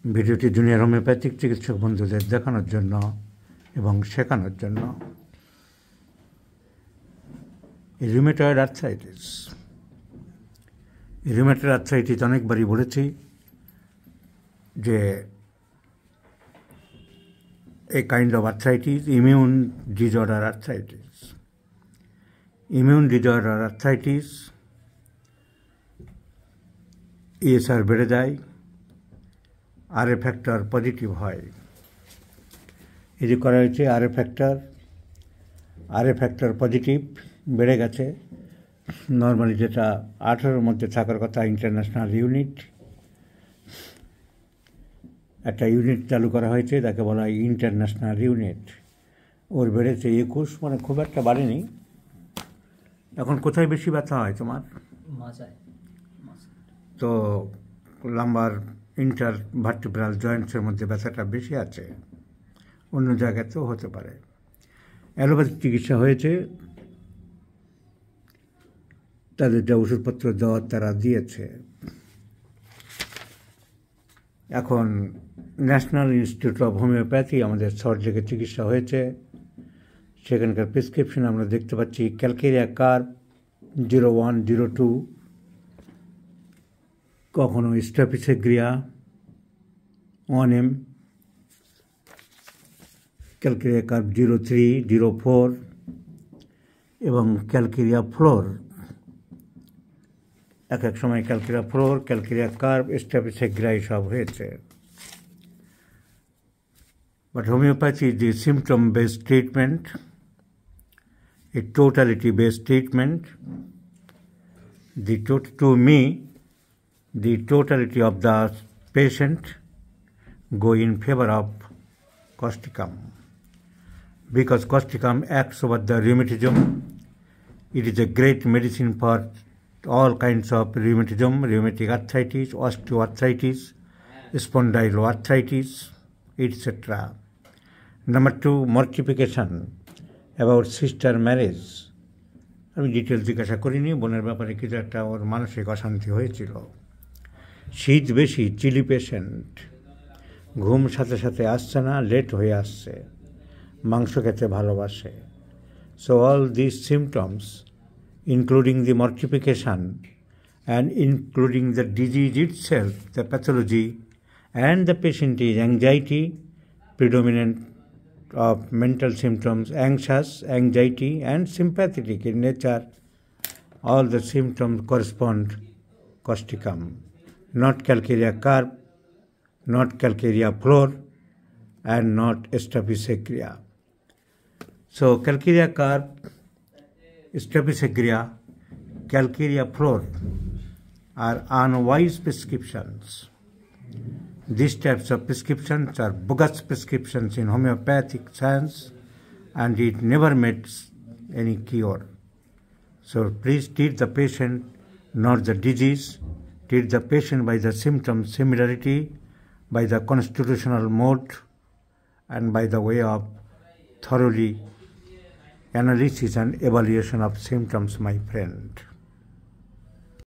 ভিডিওটি junior homeopathic চিকিৎসক বন্ধুদের দেখানোর জন্য এবং শেখানোর জন্য। Rheumatoid arthritis. রিউমেটয়েড আর্থ্রাইটিস অনেকবারই বলেছি যে a kind of arthritis, immune disorder arthritis. Immune disorder arthritis ESR বেড়ে যায়, RA ফ্যাক্টর পজিটিভ হয়। এটি করা হয়েছে RA ফ্যাক্টর পজিটিভ বেড়ে গেছে। নর্মালি যেটা 18-র মধ্যে থাকার কথা ইন্টারন্যাশনাল ইউনিট, একটা ইউনিট চালু করা হয়েছে, তাকে বলা হয় ইন্টারন্যাশনাল ইউনিট। ওর বেড়েছে 21, মানে খুব একটা বাড়েনি। এখন কোথায় বেশি ব্যথা হয় তোমার? মাজায়। তো লাম্বার ইন্টার ভার্টিব্রাল জয়েন্টসের মধ্যে ব্যথাটা বেশি আছে, অন্য জায়গাতেও হতে পারে। অ্যালোপ্যাথিক চিকিৎসা হয়েছে, তাদের যা ওষুধপত্র দেওয়ার তারা দিয়েছে। এখন ন্যাশনাল ইনস্টিটিউট অফ হোমিওপ্যাথি আমাদের সল্টলেকে চিকিৎসা হয়েছে, সেখানকার প্রেসক্রিপশন আমরা দেখতে পাচ্ছি ক্যালকেরিয়া কার্ভ 01, 02, কখনো স্ট্রাপিসেগ্রিয়া 1M, ক্যালকেরিয়া কার্ভ 03, 04 এবং ক্যালকেরিয়া ফ্লোর। এক এক সময় ক্যালকেরিয়া ফ্লোর, ক্যালকেরিয়া কার্ভ, স্ট্রাপিসেগ্রিয়া সব হয়েছে। But homeopathy is the symptom-based treatment, a totality-based treatment. To me, the totality of the patient go in favor of causticum, because causticum acts over the rheumatism. It is a great medicine for all kinds of rheumatism, rheumatic arthritis, osteoarthritis, spondyloarthritis, etc. Number 2, mortification about sister marriage. আমি details জিজ্ঞাসা করিনি, বোনের ব্যাপারে কিছু একটা ওর মানসিক অশান্তি হয়েছিল। শীত বেশি, চিলি পেশেন্ট, ঘুম সাথে সাথে আসছে না, লেট হয়ে আসছে, মাংস খেতে ভালোবাসে। So all this symptoms, including the mortification and including the disease itself, the pathology, and the patient is anxiety, predominant of mental symptoms, anxious, anxiety, and sympathetic in nature. All the symptoms correspond causticum, not calcarea curve, not calcarea floor, and not staphysegra. So calcarea curve, staphysegra, calcarea floor are unwise prescriptions. These types of prescriptions are bogus prescriptions in homeopathic science, and it never makes any cure. So please treat the patient, not the disease. Treat the patient by the symptom similarity, by the constitutional mode, and by the way of thoroughly analysis and evaluation of symptoms, my friend.